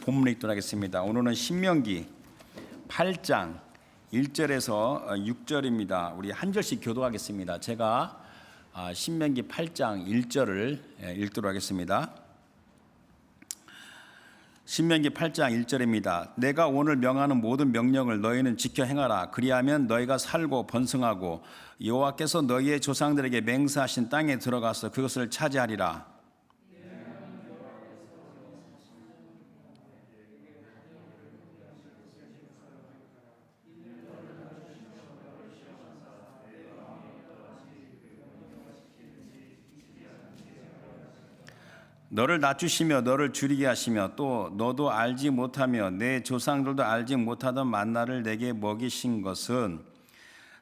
본문 읽도록 하겠습니다. 오늘은 신명기 8장 1절에서 6절입니다. 우리 한 절씩 교도하겠습니다. 제가 신명기 8장 1절을 읽도록 하겠습니다. 신명기 8장 1절입니다. 내가 오늘 명하는 모든 명령을 너희는 지켜 행하라. 그리하면 너희가 살고 번성하고 여호와께서 너희의 조상들에게 맹세하신 땅에 들어가서 그것을 차지하리라. 너를 낮추시며 너를 줄이게 하시며 또 너도 알지 못하며 내 조상들도 알지 못하던 만나를 내게 먹이신 것은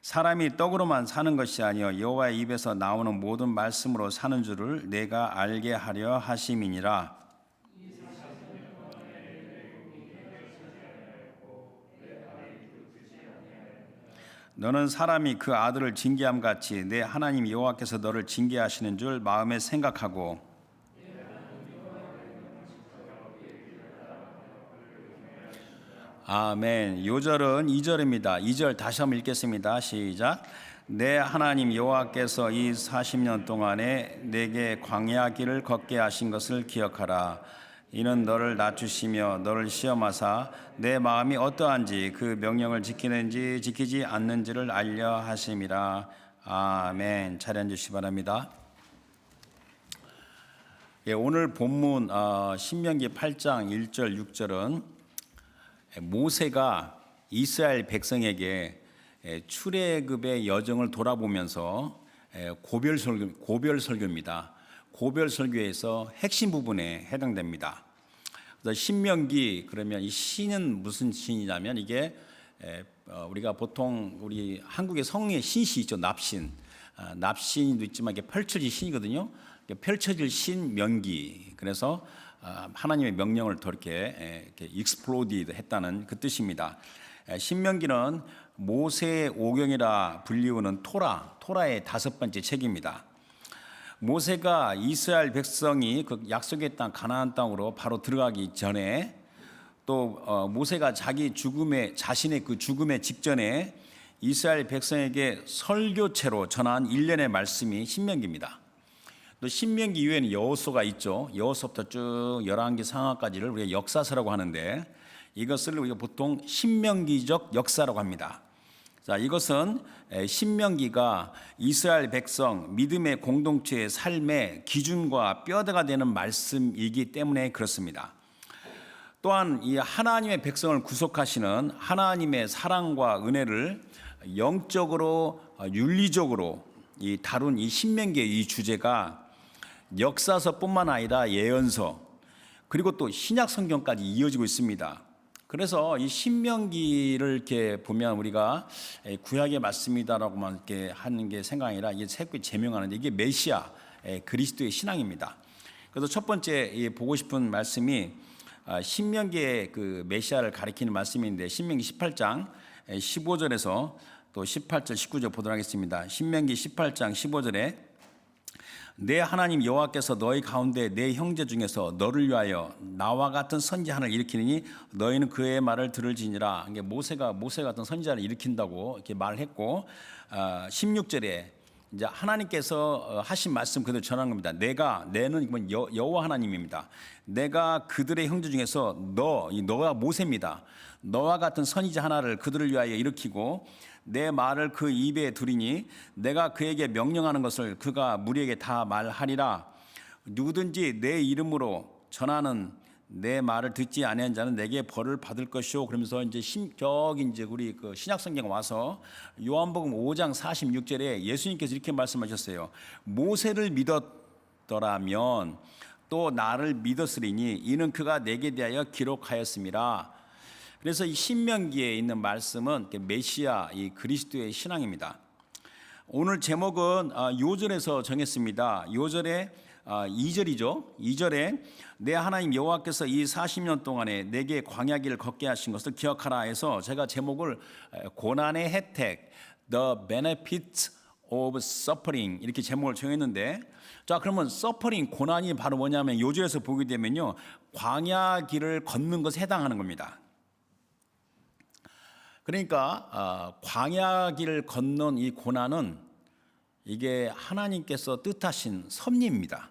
사람이 떡으로만 사는 것이 아니요 여호와의 입에서 나오는 모든 말씀으로 사는 줄을 내가 알게 하려 하심이니라. 너는 사람이 그 아들을 징계함 같이 내 하나님 여호와께서 너를 징계하시는 줄 마음에 생각하고 아멘. 요절은 2절입니다. 2절 다시 한번 읽겠습니다. 시작. 내 하나님 여호와께서 이 40년 동안에 내게 광야 길을 걷게 하신 것을 기억하라. 이는 너를 낮추시며 너를 시험하사 내 마음이 어떠한지 그 명령을 지키는지 지키지 않는지를 알려 하심이라. 아멘. 자리 앉으시기 바랍니다. 오늘 본문 신명기 8장 1절 6절은 모세가 이스라엘 백성에게 출애굽의 여정을 돌아보면서 고별 설교입니다. 고별 설교에서 핵심 부분에 해당됩니다. 그래서 신명기 그러면 이 신은 무슨 신이냐면 이게 우리가 보통 우리 한국의 성의 신시 있죠. 납신. 납신도 있지만 이게 펼쳐질 신이거든요. 펼쳐질 신 명기. 그래서 하나님의 명령을 더 이렇게 익스플로디드 했다는 그 뜻입니다. 신명기는 모세의 오경이라 불리우는 토라의 5번째 책입니다. 모세가 이스라엘 백성이 그 약속의 땅 가나안 땅으로 바로 들어가기 전에 또 모세가 자신의 그 죽음의 직전에 이스라엘 백성에게 설교체로 전한 일련의 말씀이 신명기입니다. 또 신명기 이후에는 여호수아가 있죠. 여호수아부터 쭉 열왕기 상하까지를 우리가 역사서라고 하는데 이것을 우리가 보통 신명기적 역사라고 합니다. 자, 이것은 신명기가 이스라엘 백성 믿음의 공동체의 삶의 기준과 뼈대가 되는 말씀이기 때문에 그렇습니다. 또한 이 하나님의 백성을 구속하시는 하나님의 사랑과 은혜를 영적으로 윤리적으로 다룬 이 신명기의 이 주제가 역사서뿐만 아니라 예언서 그리고 또 신약 성경까지 이어지고 있습니다. 그래서 이 신명기를 이렇게 보면 우리가 구약의 말씀이다라고만 이렇게 하는 게 생각이 아니라 이게 새롭게 제명하는데 이게 메시아 그리스도의 신앙입니다. 그래서 첫 번째 보고 싶은 말씀이 신명기의 그 메시아를 가리키는 말씀인데 신명기 18장 15절에서 또 18절 19절 보도록 하겠습니다. 신명기 18장 15절에 내 하나님 여호와께서 너희 가운데 내 형제 중에서 너를 위하여 나와 같은 선지자를 일으키니 너희는 그의 말을 들을지니라. 이게 모세가 같은 선지자를 일으킨다고 이렇게 말했고 16절에 이제 하나님께서 하신 말씀 그대로 전한 겁니다. 내는 여호와 하나님입니다. 내가 그들의 형제 중에서 너가 모세입니다. 너와 같은 선지자 하나를 그들을 위하여 일으키고 내 말을 그 입에 두리니 내가 그에게 명령하는 것을 그가 무리에게 다 말하리라. 누구든지 내 이름으로 전하는 내 말을 듣지 아니한 자는 내게 벌을 받을 것이오. 그러면서 이제 우리 그 신약 성경 와서 요한복음 5장 46절에 예수님께서 이렇게 말씀하셨어요. 모세를 믿었더라면 또 나를 믿었으리니 이는 그가 내게 대하여 기록하였음이라. 그래서 이 신명기에 있는 말씀은 메시아 이 그리스도의 신앙입니다. 오늘 제목은 요절에서 정했습니다. 요절의 2절이죠. 2절에 내 하나님 여호와께서 이 40년 동안에 내게 광야 길을 걷게 하신 것을 기억하라 해서 제가 제목을 고난의 혜택 The Benefits of suffering 이렇게 제목을 정했는데, 자 그러면 suffering 고난이 바로 뭐냐면 요절에서 보게 되면요, 광야 길을 걷는 것에 해당하는 겁니다. 그러니까 광야 길을 걷는 이 고난은 이게 하나님께서 뜻하신 섭리입니다.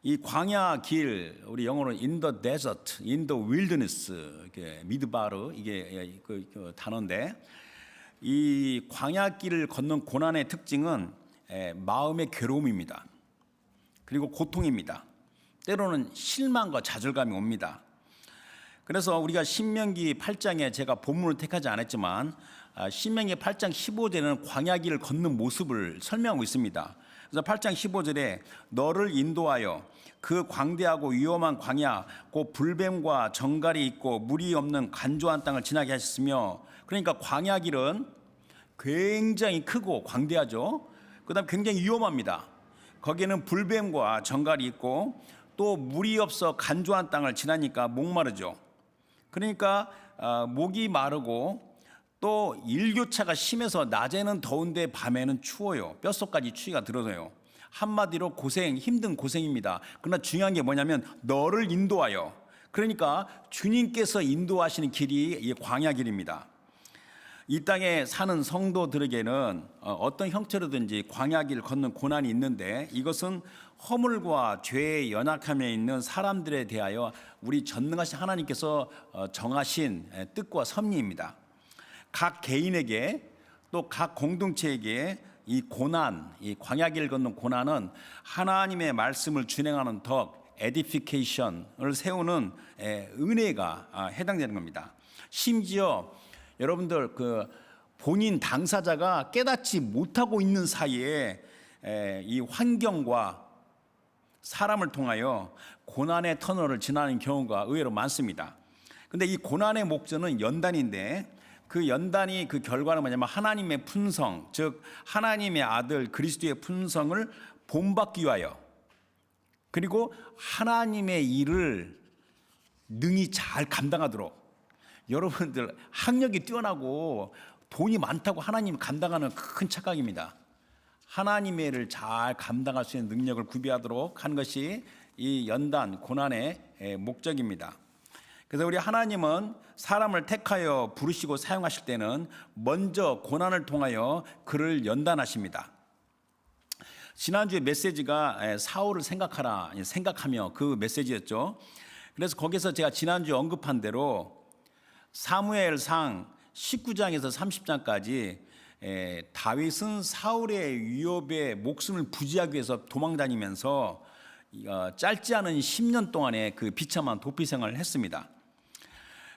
이 광야 길, 우리 영어로 in the desert, in the wilderness, 이게 미드바르 이게 그 단어인데, 이 광야 길을 걷는 고난의 특징은 마음의 괴로움입니다. 그리고 고통입니다. 때로는 실망과 좌절감이 옵니다. 그래서 우리가 신명기 8장에 제가 본문을 택하지 않았지만 신명기 8장 15절에는 광야 길을 걷는 모습을 설명하고 있습니다. 그래서 8장 15절에 너를 인도하여 그 광대하고 위험한 광야 곧 불뱀과 정갈이 있고 물이 없는 간조한 땅을 지나게 하셨으며, 그러니까 광야 길은 굉장히 크고 광대하죠. 그다음 굉장히 위험합니다. 거기에는 불뱀과 정갈이 있고 또 물이 없어 간조한 땅을 지나니까 목마르죠. 그러니까 목이 마르고 또 일교차가 심해서 낮에는 더운데 밤에는 추워요. 뼛속까지 추위가 들어서요. 한마디로 고생, 힘든 고생입니다. 그러나 중요한 게 뭐냐면 너를 인도하여, 그러니까 주님께서 인도하시는 길이 이 광야 길입니다. 이 땅에 사는 성도들에게는 어떤 형태로든지 광야 길을 걷는 고난이 있는데, 이것은 허물과 죄의 연약함에 있는 사람들에 대하여 우리 전능하신 하나님께서 정하신 뜻과 섭리입니다. 각 개인에게 또 각 공동체에게 이 고난, 이 광야 길을 걷는 고난은 하나님의 말씀을 준행하는 덕, 에디피케이션을 세우는 은혜가 해당되는 겁니다. 심지어 여러분들 그 본인 당사자가 깨닫지 못하고 있는 사이에 이 환경과 사람을 통하여 고난의 터널을 지나는 경우가 의외로 많습니다. 근데 이 고난의 목적은 연단인데, 그 연단이 그 결과는 뭐냐면 하나님의 품성, 즉 하나님의 아들 그리스도의 품성을 본받기 위하여, 그리고 하나님의 일을 능히 잘 감당하도록. 여러분들 학력이 뛰어나고 돈이 많다고 하나님 감당하는 큰 착각입니다. 하나님의 일을 잘 감당할 수 있는 능력을 구비하도록 하는 것이 이 연단 고난의 목적입니다. 그래서 우리 하나님은 사람을 택하여 부르시고 사용하실 때는 먼저 고난을 통하여 그를 연단하십니다. 지난주에 메시지가 사울을 생각하며 그 메시지였죠. 그래서 거기서 제가 지난주에 언급한 대로 사무엘상 19장에서 30장까지 다윗은 사울의 위협에 목숨을 부지하기 위해서 도망다니면서 짧지 않은 10년 동안의 그 비참한 도피 생활을 했습니다.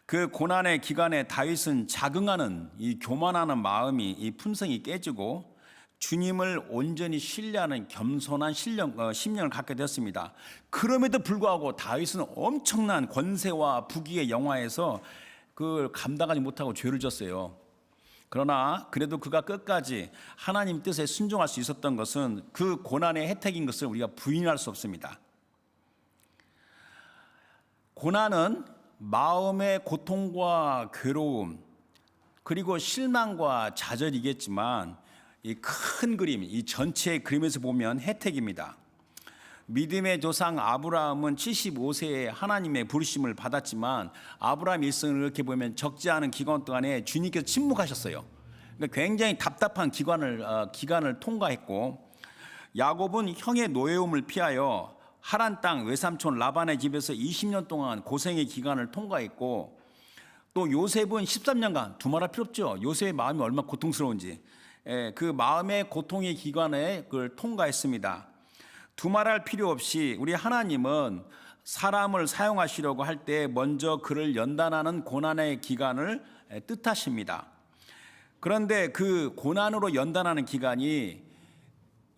그 고난의 기간에 다윗은 자긍하는 이 교만하는 마음이, 이 품성이 깨지고 주님을 온전히 신뢰하는 겸손한 심령을 갖게 되었습니다. 그럼에도 불구하고 다윗은 엄청난 권세와 부귀의 영화에서 그걸 감당하지 못하고 죄를 졌어요. 그러나 그래도 그가 끝까지 하나님 뜻에 순종할 수 있었던 것은 그 고난의 혜택인 것을 우리가 부인할 수 없습니다. 고난은 마음의 고통과 괴로움, 그리고 실망과 좌절이겠지만 이 큰 그림, 이 전체의 그림에서 보면 혜택입니다. 믿음의 조상 아브라함은 75세에 하나님의 부르심을 받았지만 아브라함 일생을 이렇게 보면 적지 않은 기간 동안에 주님께서 침묵하셨어요. 그러니까 굉장히 답답한 기간을 통과했고, 야곱은 형의 노예움을 피하여 하란 땅 외삼촌 라반의 집에서 20년 동안 고생의 기간을 통과했고, 또 요셉은 13년간, 두말할 필요 없죠. 요셉의 마음이 얼마나 고통스러운지. 그 마음의 고통의 기간에 그걸 통과했습니다. 두말할 필요 없이 우리 하나님은 사람을 사용하시려고 할 때 먼저 그를 연단하는 고난의 기간을 뜻하십니다. 그런데 그 고난으로 연단하는 기간이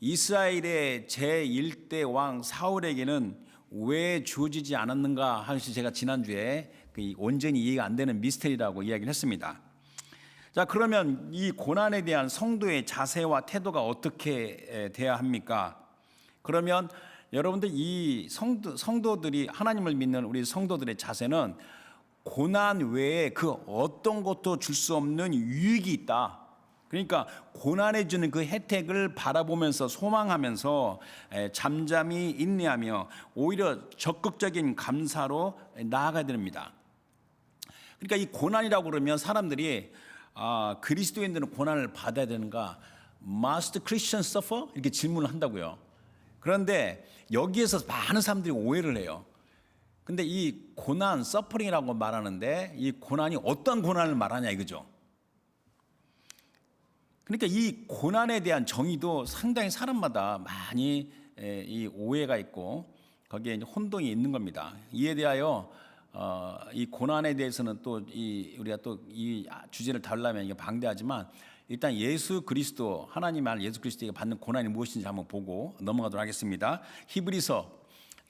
이스라엘의 제1대 왕 사울에게는 왜 주어지지 않았는가 하면서 제가 지난주에 온전히 이해가 안 되는 미스터리라고 이야기를 했습니다. 자, 그러면 이 고난에 대한 성도의 자세와 태도가 어떻게 돼야 합니까? 그러면 여러분들 이 성도들이 하나님을 믿는 우리 성도들의 자세는 고난 외에 그 어떤 것도 줄 수 없는 유익이 있다. 그러니까 고난해 주는 그 혜택을 바라보면서 소망하면서 잠잠히 인내하며 오히려 적극적인 감사로 나아가야 됩니다. 그러니까 이 고난이라고 그러면 사람들이 그리스도인들은 고난을 받아야 되는가? Must Christians suffer? 이렇게 질문을 한다고요. 그런데 여기에서 많은 사람들이 오해를 해요. 근데 이 고난, 서퍼링이라고 말하는데 이 고난이 어떤 고난을 말하냐 이거죠. 그러니까 이 고난에 대한 정의도 상당히 사람마다 많이 이 오해가 있고 거기에 이제 혼동이 있는 겁니다. 이에 대하여 이 고난에 대해서는 또 우리가 또 이 주제를 다루려면 이게 방대하지만 일단 예수 그리스도 하나님 알 예수 그리스도에게 받는 고난이 무엇인지 한번 보고 넘어가도록 하겠습니다. 히브리서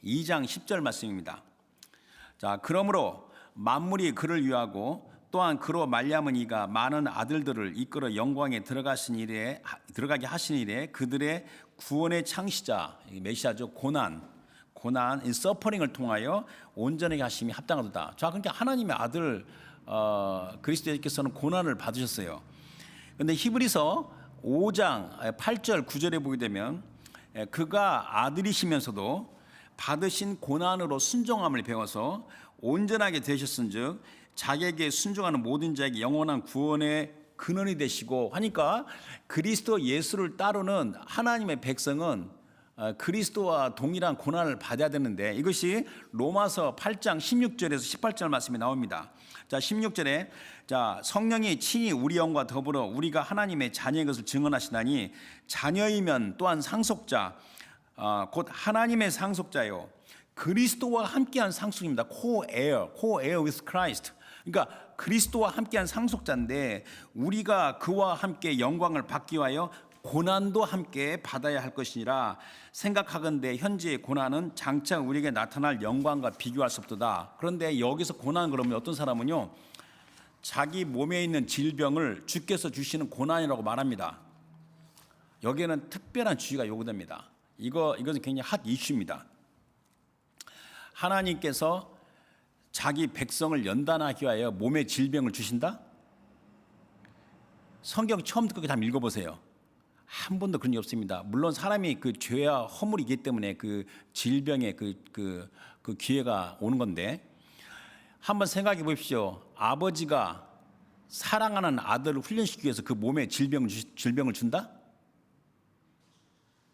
2장 10절 말씀입니다. 자, 그러므로 만물이 그를 위하고 또한 그로 말미암은 이가 많은 아들들을 이끌어 영광에 들어가게 하신 일에 그들의 구원의 창시자 메시아죠. 고난 이 서퍼링을 통하여 온전하게 하심이 합당하도다. 자, 그러니까 하나님의 아들 그리스도께서는 고난을 받으셨어요. 그런데 히브리서 5장 8절 9절에 보게 되면 그가 아들이시면서도 받으신 고난으로 순종함을 배워서 온전하게 되셨은즉 자기에게 순종하는 모든 자에게 영원한 구원의 근원이 되시고 하니까 그리스도 예수를 따르는 하나님의 백성은 그리스도와 동일한 고난을 받아야 되는데 이것이 로마서 8장 16절에서 18절 말씀이 나옵니다. 자, 16절에 자, 성령이 친히 우리 영과 더불어 우리가 하나님의 자녀의 것을 증언하시나니 자녀이면 또한 상속자 곧 하나님의 상속자요 그리스도와 함께한 상속입니다. co-heir with Christ. 그러니까 그리스도와 함께한 상속자인데 우리가 그와 함께 영광을 받기 위하여 고난도 함께 받아야 할 것이니라 생각하건대 현재의 고난은 장차 우리에게 나타날 영광과 비교할 수 없도다. 그런데 여기서 고난 그러면 어떤 사람은요 자기 몸에 있는 질병을 주께서 주시는 고난이라고 말합니다. 여기에는 특별한 주의가 요구됩니다. 이것은 굉장히 핫 이슈입니다. 하나님께서 자기 백성을 연단하기 위하여 몸에 질병을 주신다? 성경 처음부터 끝까지 다 읽어보세요. 한 번도 그런 게 없습니다. 물론 사람이 그 죄와 허물이기 때문에 그 질병의 그 기회가 오는 건데 한번 생각해 보십시오. 아버지가 사랑하는 아들을 훈련시키기 위해서 그 몸에 질병을 준다?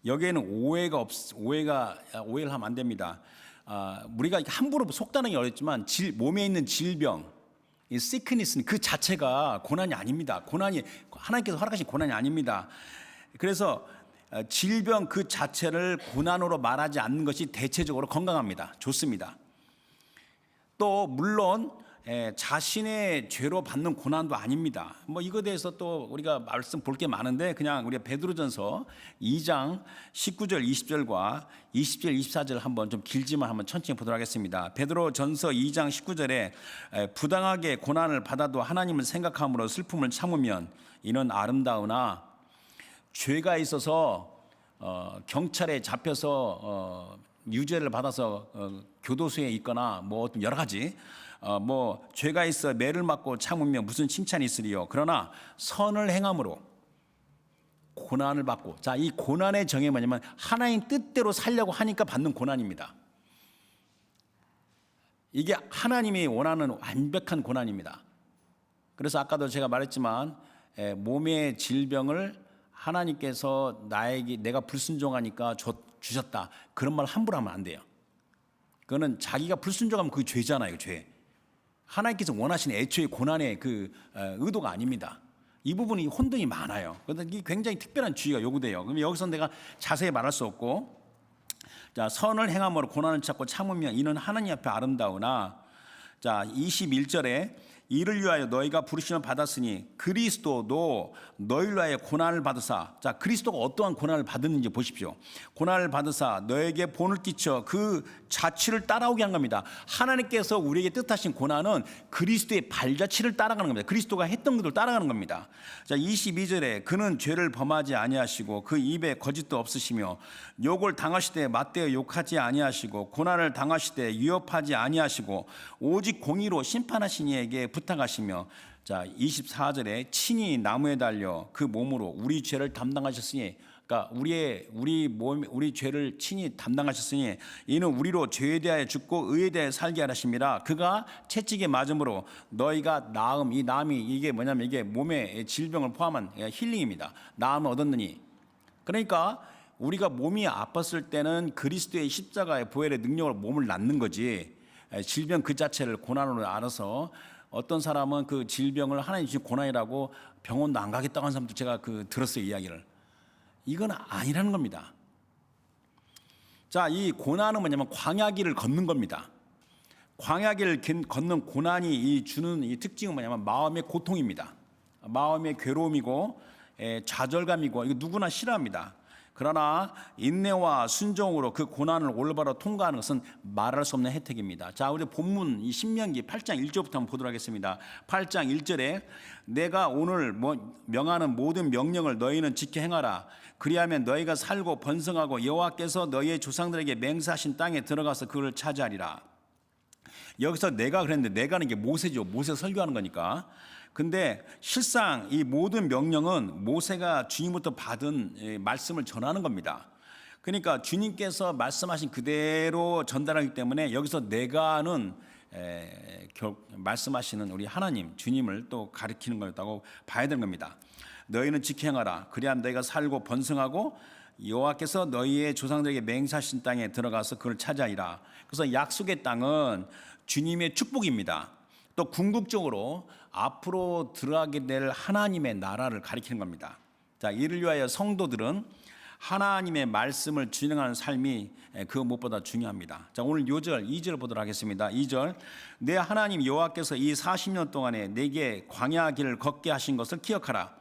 여기에는 오해를 하면 안 됩니다. 우리가 함부로 속단하기 어렵지만 몸에 있는 질병, 이 sickness는 그 자체가 고난이 아닙니다. 고난이 하나님께서 허락하신 고난이 아닙니다. 그래서 질병 그 자체를 고난으로 말하지 않는 것이 대체적으로 건강합니다. 좋습니다. 또 물론 자신의 죄로 받는 고난도 아닙니다. 뭐 이거에 대해서 또 우리가 말씀 볼 게 많은데 그냥 우리가 베드로전서 2장 19절 20절과 20절 24절 한번 좀 길지만 한번 천천히 보도록 하겠습니다. 베드로전서 2장 19절에 부당하게 고난을 받아도 하나님을 생각함으로 슬픔을 참으면 이는 아름다우나 죄가 있어서 경찰에 잡혀서 유죄를 받아서 교도소에 있거나 뭐 여러 가지 뭐 죄가 있어 매를 맞고 참으면 무슨 칭찬이 있으리요. 그러나 선을 행함으로 고난을 받고 자, 이 고난의 정의 뭐냐면 하나님 뜻대로 살려고 하니까 받는 고난입니다. 이게 하나님이 원하는 완벽한 고난입니다. 그래서 아까도 제가 말했지만 몸의 질병을 하나님께서 내가 불순종하니까 주셨다. 그런 말 함부로 하면 안 돼요. 그거는 자기가 불순종하면 그게 죄잖아요. 죄. 하나님께서 원하시는 애초의 고난의 그 의도가 아닙니다. 이 부분이 혼동이 많아요. 그런데 이게 굉장히 특별한 주의가 요구돼요. 그럼 여기서 내가 자세히 말할 수 없고 자, 선을 행함으로 고난을 찾고 참으면 이는 하나님 앞에 아름다우나 자, 21절에 이를 위하여 너희가 부르심을 받았으니 그리스도도 너희를 위하여 고난을 받으사 자, 그리스도가 어떠한 고난을 받았는지 보십시오. 고난을 받으사 너에게 본을 끼쳐 그 자취를 따라오게 한 겁니다. 하나님께서 우리에게 뜻하신 고난은 그리스도의 발자취를 따라가는 겁니다. 그리스도가 했던 것을 따라가는 겁니다. 자, 22절에 그는 죄를 범하지 아니하시고 그 입에 거짓도 없으시며 욕을 당하실 때 맞대어 욕하지 아니하시고 고난을 당하실 때 위협하지 아니하시고 오직 공의로 심판하신 이에게 부탁하시며 자 24절에 친히 나무에 달려 그 몸으로 우리 죄를 담당하셨으니 그러니까 우리 죄를 친히 담당하셨으니 이는 우리로 죄에 대하여 죽고 의에 대하여 살게 하심이라. 그가 채찍에 맞음으로 너희가 나음, 이 나음이 이게 뭐냐면 이게 몸의 질병을 포함한 힐링입니다. 나음을 얻었느니. 그러니까 우리가 몸이 아팠을 때는 그리스도의 십자가의 보혈의 능력으로 몸을 낫는 거지, 질병 그 자체를 고난으로 알아서 어떤 사람은 그 질병을 하나님 주신 고난이라고 병원도 안 가겠다고 하는 사람도 제가 들었어요, 이야기를. 이건 아니라는 겁니다. 자, 이 고난은 뭐냐면 광야길을 걷는 겁니다. 광야길을 걷는 고난이 주는 이 특징은 뭐냐면 마음의 고통입니다. 마음의 괴로움이고 좌절감이고 이거 누구나 싫어합니다. 그러나 인내와 순종으로 그 고난을 올바로 통과하는 것은 말할 수 없는 혜택입니다. 자, 우리 본문 이 신명기 8장 1절부터 한번 보도록 하겠습니다. 8장 1절에 내가 오늘 명하는 모든 명령을 너희는 지켜 행하라. 그리하면 너희가 살고 번성하고 여호와께서 너희의 조상들에게 맹세하신 땅에 들어가서 그를 차지하리라. 여기서 내가 그랬는데 내가는 게 모세죠. 모세 설교하는 거니까. 근데 실상 이 모든 명령은 모세가 주님부터 받은 말씀을 전하는 겁니다. 그러니까 주님께서 말씀하신 그대로 전달하기 때문에 여기서 내가는 말씀하시는 우리 하나님 주님을 또 가리키는 거였다고 봐야 되는 겁니다. 너희는 지켜 행하라. 그리하면 너희가 살고 번성하고 여호와께서 너희의 조상들에게 맹세하신 땅에 들어가서 그걸 차지하리라. 그래서 약속의 땅은 주님의 축복입니다. 또 궁극적으로 앞으로 들어가게 될 하나님의 나라를 가리키는 겁니다. 자, 이를 위하여 성도들은 하나님의 말씀을 준행하는 삶이 그 무엇보다 중요합니다. 자, 오늘 요절 2절 보도록 하겠습니다. 2절 내 하나님 여호와께서 이 40년 동안에 내게 광야 길을 걷게 하신 것을 기억하라.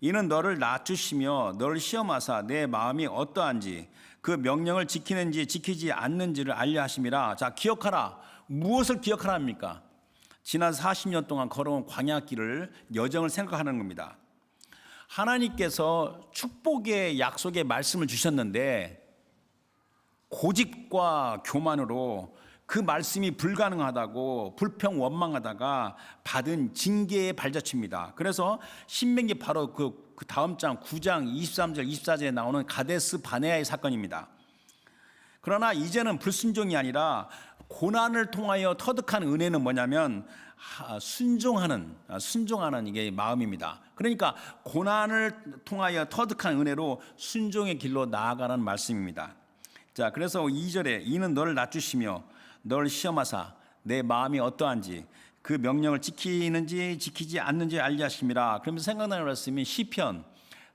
이는 너를 낮추시며 너를 시험하사 내 마음이 어떠한지 그 명령을 지키는지 지키지 않는지를 알려 하심이라. 자, 기억하라. 무엇을 기억하라 합니까? 지난 40년 동안 걸어온 광야길을 여정을 생각하는 겁니다. 하나님께서 축복의 약속의 말씀을 주셨는데 고집과 교만으로 그 말씀이 불가능하다고 불평 원망하다가 받은 징계의 발자취입니다. 그래서 신명기 바로 그 다음 장 9장 23절 24절에 나오는 가데스 바네아의 사건입니다. 그러나 이제는 불순종이 아니라 고난을 통하여 터득한 은혜는 뭐냐면 순종하는 이게 마음입니다. 그러니까 고난을 통하여 터득한 은혜로 순종의 길로 나아가는 말씀입니다. 자, 그래서 2절에 이는 너를 낮추시며 너를 시험하사 내 마음이 어떠한지 그 명령을 지키는지 지키지 않는지 알게 하심이라. 그러면서 생각나는 말씀이 시편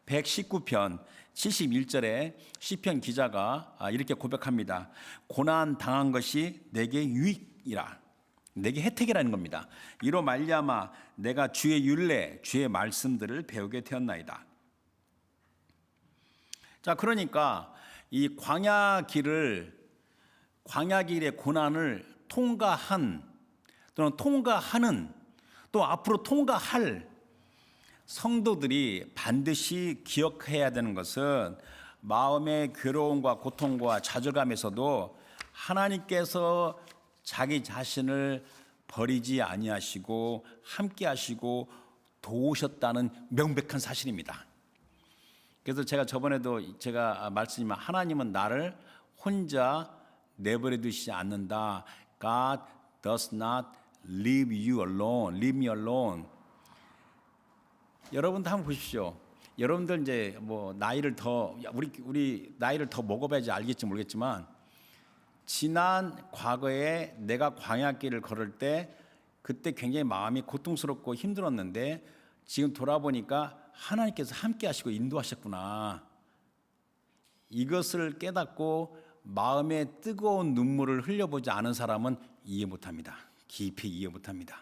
119편 71절에 시편 기자가 이렇게 고백합니다. 고난 당한 것이 내게 유익이라. 내게 혜택이라는 겁니다. 이로 말미암아 내가 주의 율례 주의 말씀들을 배우게 되었나이다. 자, 그러니까 이 광야길의 고난을 통과한 또는 통과하는 또 앞으로 통과할 성도들이 반드시 기억해야 되는 것은 마음의 괴로움과 고통과 좌절감에서도 하나님께서 자기 자신을 버리지 아니하시고 함께 하시고 도우셨다는 명백한 사실입니다. 그래서 제가 저번에도 제가 말씀드리면 하나님은 나를 혼자 내버려 두시지 않는다. God does not leave you alone. Leave me alone. 여러분도 한번 보십시오. 여러분들 이제 뭐 나이를 더 우리 나이를 더 먹어봐야지 알겠지 모르겠지만 지난 과거에 내가 광야길을 걸을 때 그때 굉장히 마음이 고통스럽고 힘들었는데 지금 돌아보니까 하나님께서 함께 하시고 인도하셨구나. 이것을 깨닫고 마음에 뜨거운 눈물을 흘려보지 않은 사람은 이해 못합니다. 깊이 이해 못합니다.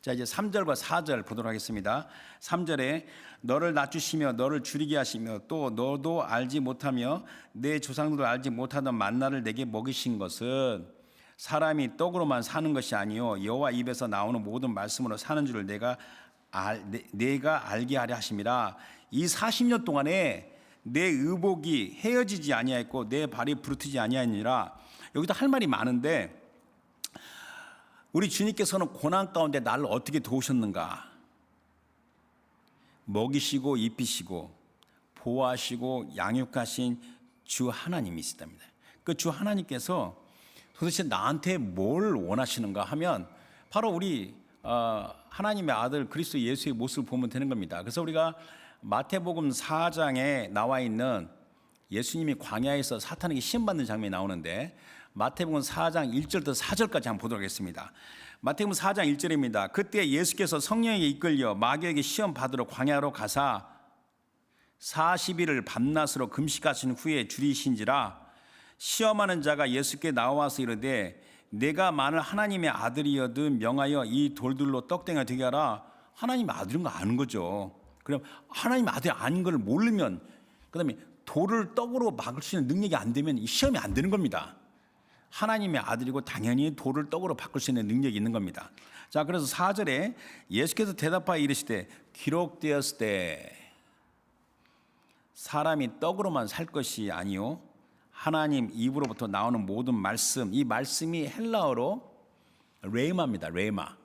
자, 이제 3절과 4절 보도록 하겠습니다. 3절에 너를 낮추시며 너를 줄이게 하시며 또 너도 알지 못하며 내 조상들도 알지 못하던 만나를 내게 먹이신 것은 사람이 떡으로만 사는 것이 아니요 여호와 입에서 나오는 모든 말씀으로 사는 줄을 내가 알게 하려 하심이라. 이 40년 동안에 내 의복이 헤어지지 아니하였고 내 발이 부르트지 아니하니라. 여기도 할 말이 많은데 우리 주님께서는 고난 가운데 나를 어떻게 도우셨는가? 먹이시고 입히시고 보호하시고 양육하신 주 하나님이시답니다. 그 주 하나님께서 도대체 나한테 뭘 원하시는가 하면 바로 우리 하나님의 아들 그리스도 예수의 모습을 보면 되는 겁니다. 그래서 우리가 마태복음 4장에 나와 있는 예수님이 광야에서 사탄에게 시험받는 장면이 나오는데 마태복음 4장 1절부터 4절까지 한번 보도록 하겠습니다. 마태복음 4장 1절입니다. 그때 예수께서 성령에게 이끌려 마귀에게 시험 받으러 광야로 가사 40일을 밤낮으로 금식하신 후에 줄이신지라 시험하는 자가 예수께 나와서 이르되 내가 만일 하나님의 아들이여든 명하여 이 돌들로 떡덩이가 되게 하라. 하나님의 아들인 거 아는 거죠. 그럼 하나님의 아들이 아닌 걸 모르면 그다음에 돌을 떡으로 막을 수 있는 능력이 안 되면 이 시험이 안 되는 겁니다. 하나님의 아들이고 당연히 돌을 떡으로 바꿀 수 있는 능력이 있는 겁니다. 자, 그래서 4절에 예수께서 대답하여 이르시되 기록되었을 때 사람이 떡으로만 살 것이 아니요 하나님 입으로부터 나오는 모든 말씀, 이 말씀이 헬라어로 레마입니다. 레마.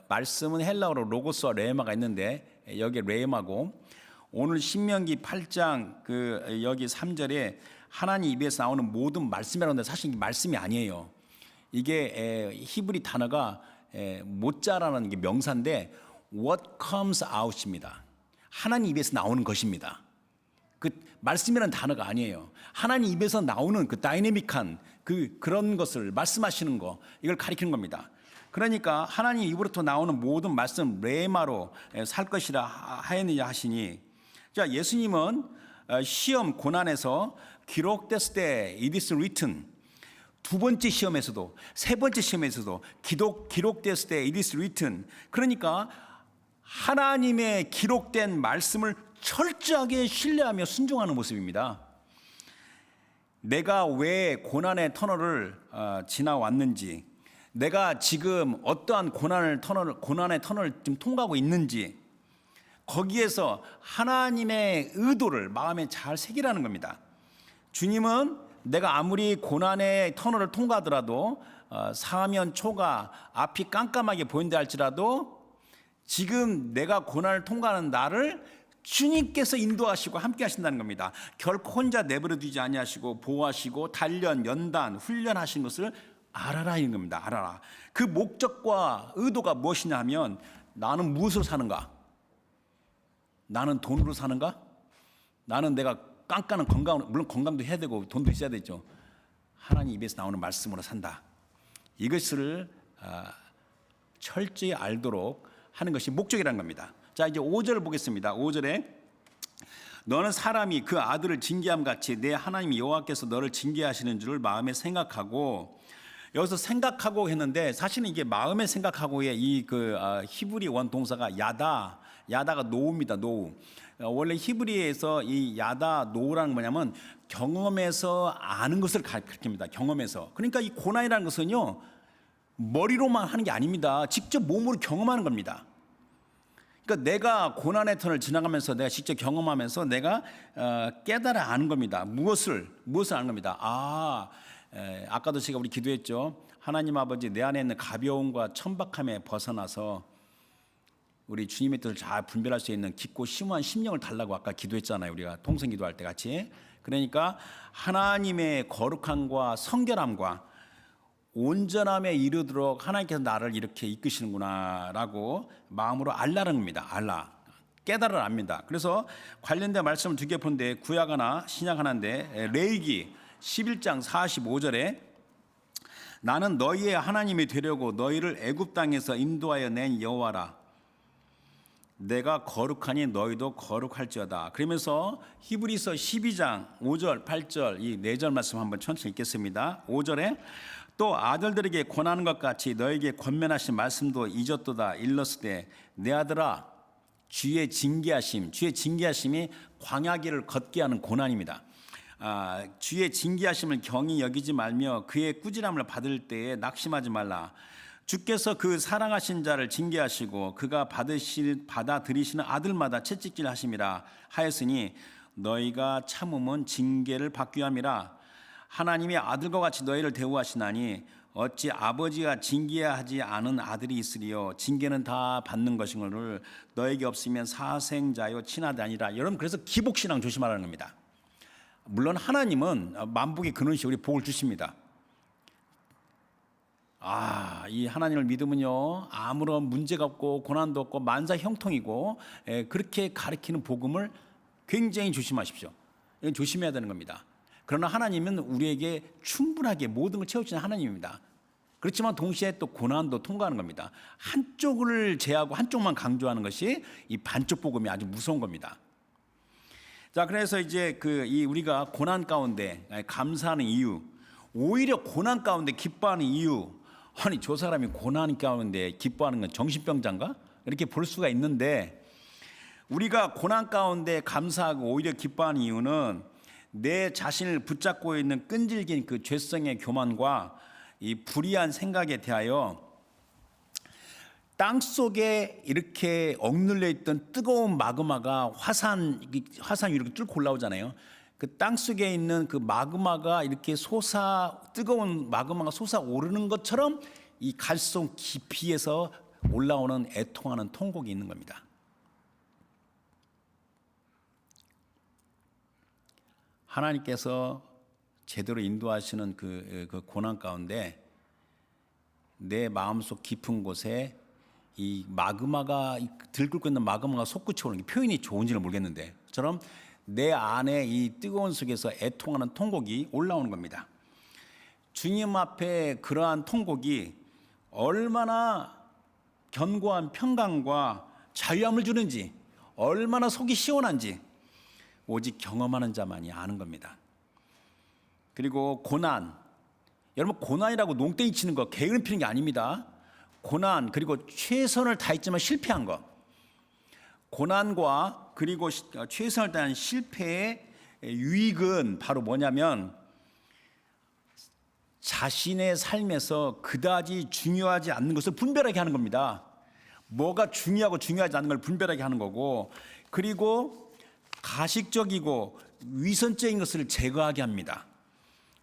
말씀은 헬라어로 로고스와 레마가 있는데 여기 레마고 오늘 신명기 8장 여기 3절에 하나님 입에서 나오는 모든 말씀이라는데 사실 말씀이 아니에요. 이게 히브리 단어가 모짜라는 게 명사인데 what comes out입니다. 하나님 입에서 나오는 것입니다. 그 말씀이라는 단어가 아니에요. 하나님 입에서 나오는 그 다이내믹한 그런 것을 말씀하시는 거 이걸 가리키는 겁니다. 그러니까 하나님 입으로부터 나오는 모든 말씀 레마로 살 것이라 하였느냐 하시니 자 예수님은 시험 고난에서 기록됐을 때 it is written 두 번째 시험에서도 세 번째 시험에서도 기록됐을 때 it is written 그러니까 하나님의 기록된 말씀을 철저하게 신뢰하며 순종하는 모습입니다. 내가 왜 고난의 터널을 지나왔는지 내가 지금 어떠한 고난의 터널을 지금 통과하고 있는지 거기에서 하나님의 의도를 마음에 잘 새기라는 겁니다. 주님은 내가 아무리 고난의 터널을 통과하더라도 사면 초가 앞이 깜깜하게 보인다 할지라도 지금 내가 고난을 통과하는 나를 주님께서 인도하시고 함께 하신다는 겁니다. 결코 혼자 내버려 두지 아니하시고 보호하시고 단련, 연단, 훈련하신 것을 알아라 이런 겁니다. 알아라. 그 목적과 의도가 무엇이냐 하면 나는 무엇으로 사는가? 나는 돈으로 사는가? 나는 내가 깐깐한 건강, 물론 건강도 해야 되고 돈도 있어야 되죠. 하나님 입에서 나오는 말씀으로 산다. 이것을 철저히 알도록 하는 것이 목적이라는 겁니다. 자 이제 5절을 보겠습니다. 5절에 너는 사람이 그 아들을 징계함 같이 내 하나님 여호와께서 너를 징계하시는 줄을 마음에 생각하고 여기서 생각하고 했는데 사실은 이게 마음에 생각하고의 이 히브리 원 동사가 야다가 노우입니다. 노우. 원래 히브리에서 이 야다 노우라는 뭐냐면 경험에서 아는 것을 가리킵니다. 경험에서. 그러니까 이 고난이라는 것은요 머리로만 하는 게 아닙니다. 직접 몸으로 경험하는 겁니다. 그러니까 내가 고난의 터널을 지나가면서 내가 직접 경험하면서 내가 깨달아 아는 겁니다. 무엇을 아는 겁니다. 아까도 제가 우리 기도했죠. 하나님 아버지 내 안에 있는 가벼움과 천박함에 벗어나서 우리 주님의 뜻을 잘 분별할 수 있는 깊고 심오한 심령을 달라고 아까 기도했잖아요. 우리가 통성 기도할 때 같이. 그러니까 하나님의 거룩함과 성결함과 온전함에 이르도록 하나님께서 나를 이렇게 이끄시는구나라고 마음으로 알라는 겁니다. 알라. 깨달아 압니다. 그래서 관련된 말씀을 두 개 보는데 구약 하나 신약 하나인데 레위기 11장 45절에 나는 너희의 하나님이 되려고 너희를 애굽 땅에서 인도하여 낸 여호와라. 내가 거룩하니 너희도 거룩할지어다. 그러면서 히브리서 12장 5절 8절 이 4절 말씀 한번 천천히 읽겠습니다. 5절에 또 아들들에게 권하는 것 같이 너에게 권면하신 말씀도 잊었도다. 일렀을 때 내 아들아 주의 징계하심이 광야길을 걷게 하는 고난입니다. 주의 징계하심을 경히 여기지 말며 그의 꾸지람을 받을 때에 낙심하지 말라. 주께서 그 사랑하신 자를 징계하시고 그가 받아들이시는 아들마다 채찍질 하심이라 하였으니 너희가 참음은 징계를 받기 함이라. 하나님의 아들과 같이 너희를 대우하시나니 어찌 아버지가 징계하지 않은 아들이 있으리요 징계는 다 받는 것이거늘 너에게 없으면 사생자요 친아들이 아니라. 여러분, 그래서 기복신앙 조심하라는 겁니다. 물론 하나님은 만복의 근원이시 우리 복을 주십니다. 이 하나님을 믿으면요 아무런 문제가 없고 고난도 없고 만사 형통이고, 그렇게 가르치는 복음을 굉장히 조심하십시오. 이건 조심해야 되는 겁니다. 그러나 하나님은 우리에게 충분하게 모든 걸 채워주는 하나님입니다. 그렇지만 동시에 또 고난도 통과하는 겁니다. 한쪽을 제하고 한쪽만 강조하는 것이 이 반쪽 복음이 아주 무서운 겁니다. 자, 그래서 이제 우리가 고난 가운데 감사하는 이유, 오히려 고난 가운데 기뻐하는 이유, 아니 저 사람이 고난 가운데 기뻐하는 건 정신병자인가? 이렇게 볼 수가 있는데, 우리가 고난 가운데 감사하고 오히려 기뻐하는 이유는 내 자신을 붙잡고 있는 끈질긴 그 죄성의 교만과 이 불의한 생각에 대하여 땅 속에 이렇게 억눌려 있던 뜨거운 마그마가 화산 위로 이렇게 뚫고 올라오잖아요. 그 땅 속에 있는 그 마그마가 이렇게 뜨거운 마그마가 솟아오르는 것처럼 이 갈성 깊이에서 올라오는 애통하는 통곡이 있는 겁니다. 하나님께서 제대로 인도하시는 그 고난 가운데 내 마음속 깊은 곳에 이 마그마가 들끓고 있는 마그마가 솟구쳐 오르는 게 표현이 좋은지는 모르겠는데, 처럼 내 안에 이 뜨거운 속에서 애통하는 통곡이 올라오는 겁니다. 주님 앞에 그러한 통곡이 얼마나 견고한 평강과 자유함을 주는지, 얼마나 속이 시원한지 오직 경험하는 자만이 아는 겁니다. 그리고 고난, 여러분 고난이라고 농땡이 치는 거, 게으름 피는 게 아닙니다. 고난, 그리고 최선을 다했지만 실패한 것, 고난과 그리고 최선을 다한 실패의 유익은 바로 뭐냐면 자신의 삶에서 그다지 중요하지 않는 것을 분별하게 하는 겁니다. 뭐가 중요하고 중요하지 않는 걸 분별하게 하는 거고, 그리고 가식적이고 위선적인 것을 제거하게 합니다.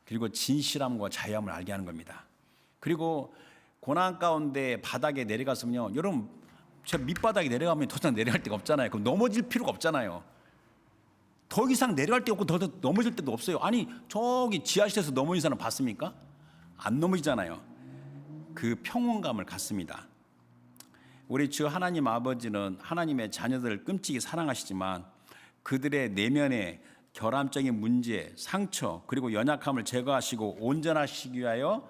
그리고 진실함과 자유함을 알게 하는 겁니다. 그리고 고난 가운데 바닥에 내려갔으면요, 여러분 저 밑바닥에 내려가면 더 이상 내려갈 데가 없잖아요. 그럼 넘어질 필요가 없잖아요. 더 이상 내려갈 데 없고 더 넘어질 데도 없어요. 아니 저기 지하실에서 넘어진 사람 봤습니까? 안 넘어지잖아요. 그 평온감을 갖습니다. 우리 주 하나님 아버지는 하나님의 자녀들을 끔찍이 사랑하시지만 그들의 내면의 결함적인 문제, 상처, 그리고 연약함을 제거하시고 온전하시기 위하여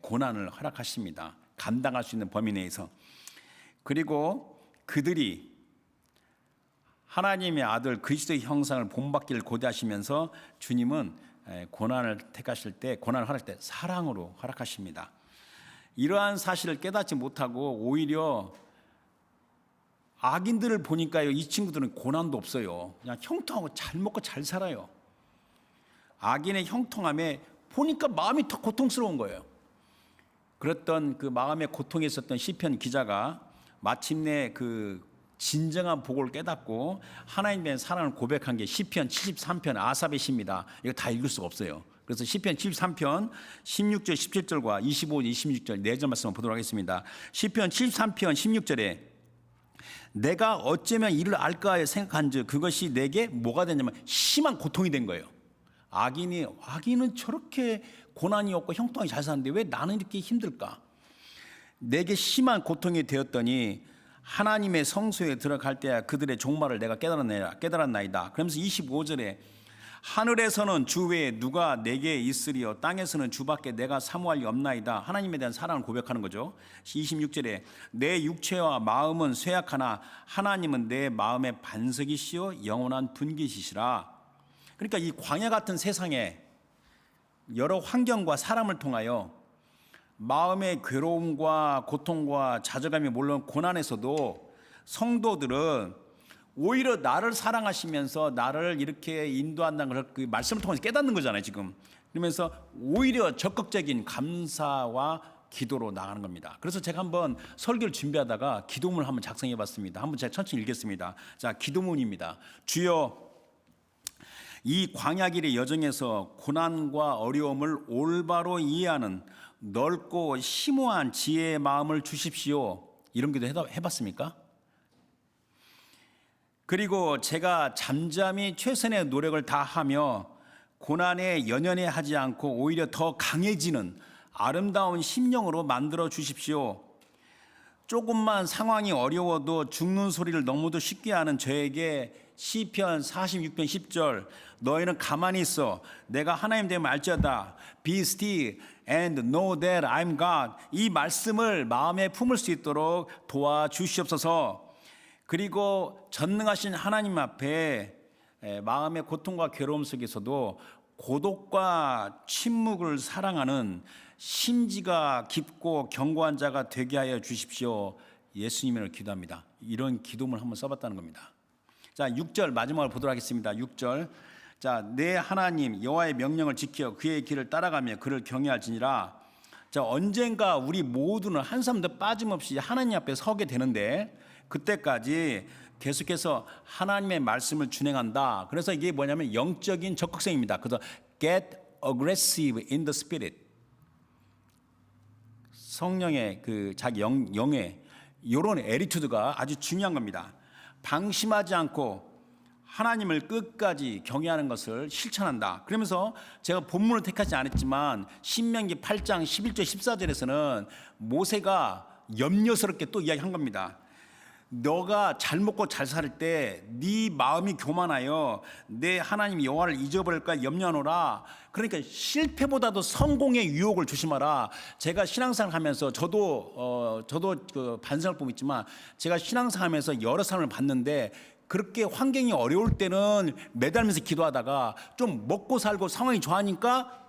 고난을 허락하십니다. 감당할 수 있는 범위 내에서. 그리고 그들이 하나님의 아들 그리스도의 형상을 본받기를 고대하시면서 주님은 고난을 택하실 때, 고난을 허락할 때 사랑으로 허락하십니다. 이러한 사실을 깨닫지 못하고 오히려 악인들을 보니까요, 이 친구들은 고난도 없어요. 그냥 형통하고 잘 먹고 잘 살아요. 악인의 형통함에 보니까 마음이 더 고통스러운 거예요. 그랬던 그 마음의 고통에 있었던 시편 기자가 마침내 그 진정한 복을 깨닫고 하나님에 대한 사랑을 고백한 게 시편 73편 아삽의 시입니다. 이거 다 읽을 수가 없어요. 그래서 시편 73편 16절 17절과 25, 26절 4절 말씀을 보도록 하겠습니다. 시편 73편 16절에 내가 어쩌면 이를 알까 생각한즉 그것이 내게 뭐가 되냐면 심한 고통이 된 거예요. 악인은 저렇게 고난이 없고 형통하게 잘 사는데 왜 나는 이렇게 힘들까? 내게 심한 고통이 되었더니 하나님의 성소에 들어갈 때야 그들의 종말을 내가 깨달았나이다. 그러면서 25절에 하늘에서는 주 외에 누가 내게 있으리요 땅에서는 주밖에 내가 사모할 리 없나이다. 하나님에 대한 사랑을 고백하는 거죠. 26절에 내 육체와 마음은 쇠약하나 하나님은 내 마음의 반석이시요 영원한 분깃이시라. 그러니까 이 광야 같은 세상에 여러 환경과 사람을 통하여 마음의 괴로움과 고통과 좌절감이 물론 고난에서도 성도들은 오히려 나를 사랑하시면서 나를 이렇게 인도한다는 걸 그 말씀을 통해서 깨닫는 거잖아요 지금. 그러면서 오히려 적극적인 감사와 기도로 나가는 겁니다. 그래서 제가 한번 설교를 준비하다가 기도문을 한번 작성해 봤습니다. 한번 제가 천천히 읽겠습니다. 자, 기도문입니다. 주여, 이 광야길의 여정에서 고난과 어려움을 올바로 이해하는 넓고 심오한 지혜의 마음을 주십시오. 이런 기도 해봤습니까? 그리고 제가 잠잠히 최선의 노력을 다하며 고난에 연연해 하지 않고 오히려 더 강해지는 아름다운 심령으로 만들어 주십시오. 조금만 상황이 어려워도 죽는 소리를 너무도 쉽게 하는 저에게 시편 46편 10절 너희는 가만히 있어 내가 하나님 됨을 알지어다 Be still and know that I'm God 이 말씀을 마음에 품을 수 있도록 도와주시옵소서. 그리고 전능하신 하나님 앞에 마음의 고통과 괴로움 속에서도 고독과 침묵을 사랑하는 심지가 깊고 견고한 자가 되게 하여 주십시오. 예수님을 기도합니다. 이런 기도문을 한번 써봤다는 겁니다. 자, 6절 마지막으로 보도록 하겠습니다. 6절. 자, 내 하나님 여호와의 명령을 지켜 그의 길을 따라가며 그를 경외할지니라. 자, 언젠가 우리 모두는 한 사람도 빠짐없이 하나님 앞에 서게 되는데 그때까지 계속해서 하나님의 말씀을 준행한다. 그래서 이게 뭐냐면 영적인 적극성입니다. 그래서 get aggressive in the spirit. 성령의 그 자기 영의 이런 애리튜드가 아주 중요한 겁니다. 방심하지 않고 하나님을 끝까지 경외하는 것을 실천한다. 그러면서 제가 본문을 택하지 않았지만 신명기 8장 11절 14절에서는 모세가 염려스럽게 또 이야기한 겁니다. 너가 잘 먹고 잘 살 때 네 마음이 교만하여 내 하나님 여호와를 잊어버릴까 염려하노라. 그러니까 실패보다도 성공의 유혹을 조심하라. 제가 신앙생활하면서 저도 그 반성할 부분이 있지만 제가 신앙생활하면서 여러 사람을 봤는데 그렇게 환경이 어려울 때는 매달면서 기도하다가 좀 먹고 살고 상황이 좋아하니까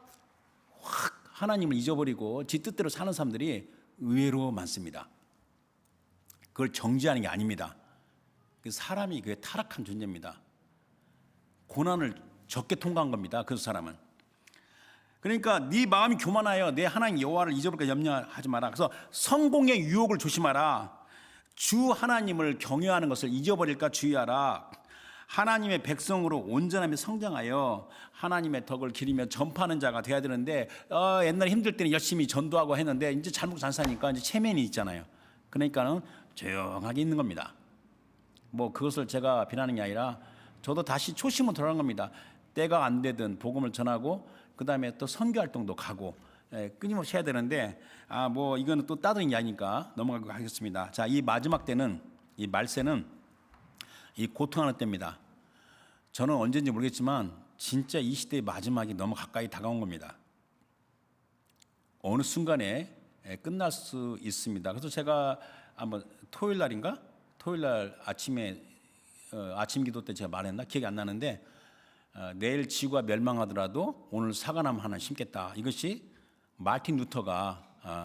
확 하나님을 잊어버리고 지 뜻대로 사는 사람들이 의외로 많습니다. 그걸 정죄하는 게 아닙니다. 사람이 그게 타락한 존재입니다. 고난을 적게 통과한 겁니다. 그 사람은. 그러니까 네 마음이 교만하여 내 하나님 여호와를 잊어버릴까 염려하지 마라. 그래서 성공의 유혹을 조심하라. 주 하나님을 경외하는 것을 잊어버릴까 주의하라. 하나님의 백성으로 온전하며 성장하여 하나님의 덕을 기리며 전파하는 자가 돼야 되는데 옛날에 힘들 때는 열심히 전도하고 했는데 이제 잘 먹고 잘 사니까 이제 체면이 있잖아요. 그러니까는 조용하게 있는 겁니다. 뭐 그것을 제가 비난하는 게 아니라 저도 다시 초심으로 돌아간 겁니다. 때가 안 되든 복음을 전하고 그 다음에 또 선교 활동도 가고 끊임없이 해야 되는데 뭐 이거는 또 따뜻한 이야기니까 넘어가고 하겠습니다. 자, 이 마지막 때는 이 말세는 이 고통하는 때입니다. 저는 언제인지 모르겠지만 진짜 이 시대의 마지막이 너무 가까이 다가온 겁니다. 어느 순간에 끝날 수 있습니다. 그래서 제가 한번 토요일 날인가? 토요일 날 아침에 아침 기도 때 제가 말했나? 기억이 안 나는데 내일 지구가 멸망하더라도 오늘 사과나무 하나 심겠다. 이것이 마틴 루터가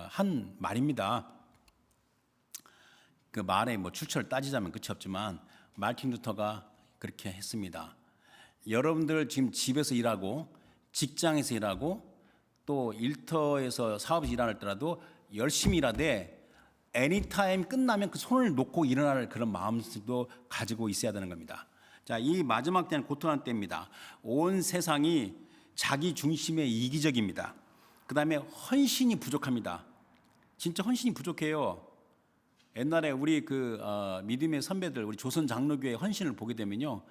한 말입니다. 그 말에 뭐 출처를 따지자면 끝이 없지만 마틴 루터가 그렇게 했습니다. 여러분들 지금 집에서 일하고 직장에서 일하고 또 일터에서 사업에서 일하더라도 열심히 일하되 애니타임 끝나면 그 손을 놓고 일어날 그런 마음도 가지고 있어야 되는 겁니다. 자, 이 마지막 때는 고통하는 때입니다. 온 세상이 자기 중심에 이기적입니다. 그 다음에 헌신이 부족합니다. 진짜 헌신이 부족해요. 옛날에 우리 믿음의 선배들, 우리 조선 장로교회 헌신을 보게 되면요,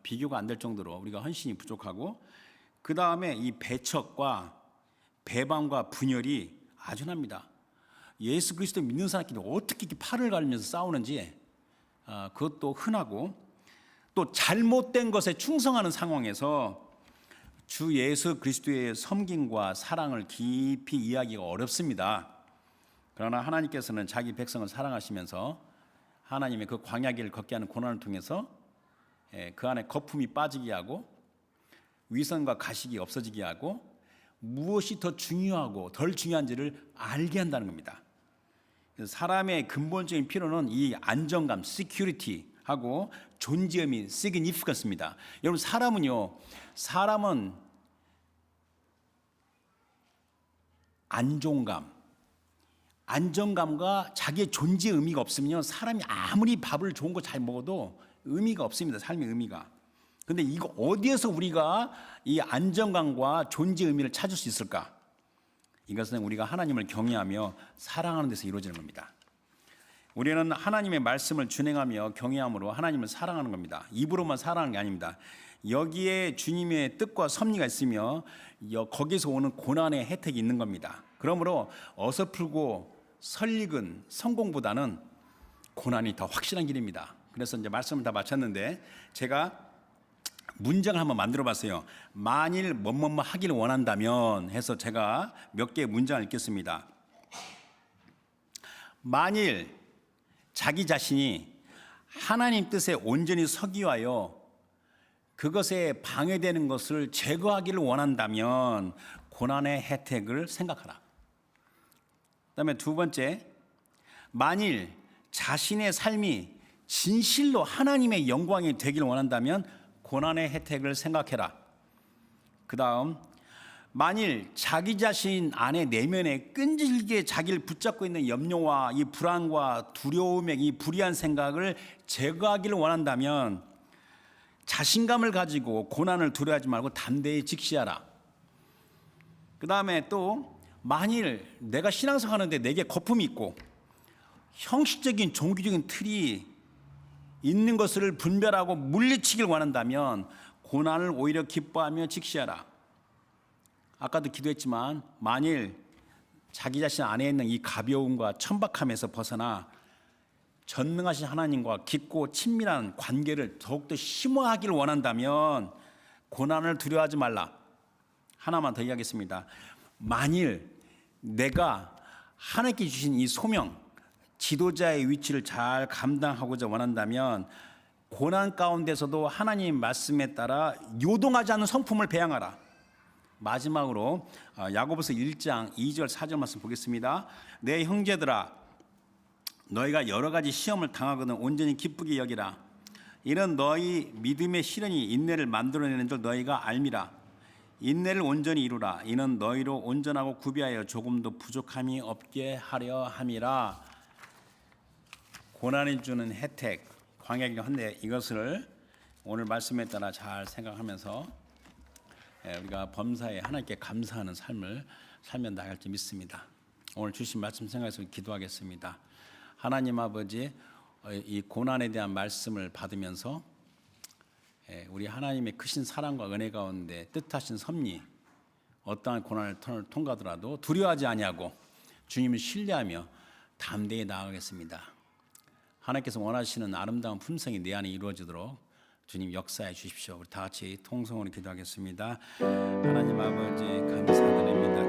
비교가 안 될 정도로 우리가 헌신이 부족하고, 그 다음에 이 배척과 배반과 분열이 아주 납니다. 예수 그리스도 믿는 사람끼리 어떻게 이렇게 팔을 갈면서 싸우는지 그것도 흔하고, 또 잘못된 것에 충성하는 상황에서 주 예수 그리스도의 섬김과 사랑을 깊이 이해하기가 어렵습니다. 그러나 하나님께서는 자기 백성을 사랑하시면서 하나님의 그 광야길을 걷게 하는 고난을 통해서 그 안에 거품이 빠지게 하고 위선과 가식이 없어지게 하고 무엇이 더 중요하고 덜 중요한지를 알게 한다는 겁니다. 사람의 근본적인 필요는 이 안정감, security하고 존재의미, significance입니다. 여러분, 사람은 안정감과 자기의 존재 의미가 없으면 사람이 아무리 밥을 좋은 거 잘 먹어도 의미가 없습니다. 삶의 의미가. 근데 이거 어디에서 우리가 이 안정감과 존재 의미를 찾을 수 있을까? 이것은 우리가 하나님을 경외하며 사랑하는 데서 이루어지는 겁니다. 우리는 하나님의 말씀을 준행하며 경외함으로 하나님을 사랑하는 겁니다. 입으로만 사랑하는 게 아닙니다. 여기에 주님의 뜻과 섭리가 있으며 거기서 오는 고난의 혜택이 있는 겁니다. 그러므로 어설프고 설익은 성공보다는 고난이 더 확실한 길입니다. 그래서 이제 말씀을 다 마쳤는데 제가 문장을 한번 만들어 봤어요. 만일 뭐뭐뭐 하기를 원한다면 해서 제가 몇 개의 문장을 읽겠습니다. 만일 자기 자신이 하나님 뜻에 온전히 서기 위하여 그것에 방해되는 것을 제거하기를 원한다면 고난의 혜택을 생각하라. 그다음에 두 번째, 만일 자신의 삶이 진실로 하나님의 영광이 되기를 원한다면 고난의 혜택을 생각해라. 그 다음, 만일 자기 자신 안에 내면에 끈질기게 자기를 붙잡고 있는 염려와 이 불안과 두려움의 이 불의한 생각을 제거하기를 원한다면 자신감을 가지고 고난을 두려워하지 말고 담대히 직시하라. 그 다음에 또 만일 내가 신앙생활 하는데 내게 거품이 있고 형식적인 종교적인 틀이 있는 것을 분별하고 물리치길 원한다면 고난을 오히려 기뻐하며 직시하라. 아까도 기도했지만 만일 자기 자신 안에 있는 이 가벼움과 천박함에서 벗어나 전능하신 하나님과 깊고 친밀한 관계를 더욱더 심화하기를 원한다면 고난을 두려워하지 말라. 하나만 더 이야기하겠습니다. 만일 내가 하나님께 주신 이 소명, 지도자의 위치를 잘 감당하고자 원한다면 고난 가운데서도 하나님 말씀에 따라 요동하지 않는 성품을 배양하라. 마지막으로 야고보서 1장 2절 4절 말씀 보겠습니다. 내 형제들아, 너희가 여러 가지 시험을 당하거든 온전히 기쁘게 여기라. 이는 너희 믿음의 시련이 인내를 만들어내는 줄 너희가 알미라. 인내를 온전히 이루라. 이는 너희로 온전하고 구비하여 조금도 부족함이 없게 하려 함이라. 고난이 주는 혜택, 광야이긴 한데 이것을 오늘 말씀에 따라 잘 생각하면서 우리가 범사에 하나님께 감사하는 삶을 살면 나갈지 믿습니다. 오늘 주신 말씀 생각해서 기도하겠습니다. 하나님 아버지, 이 고난에 대한 말씀을 받으면서 우리 하나님의 크신 사랑과 은혜 가운데 뜻하신 섭리, 어떠한 고난을 통과하더라도 두려워하지 아니하고 주님을 신뢰하며 담대히 나아가겠습니다. 하나님께서 원하시는 아름다운 품성이 내 안에 이루어지도록 주님 역사해 주십시오. 우리 다 같이 통성으로 기도하겠습니다. 하나님 아버지 감사드립니다.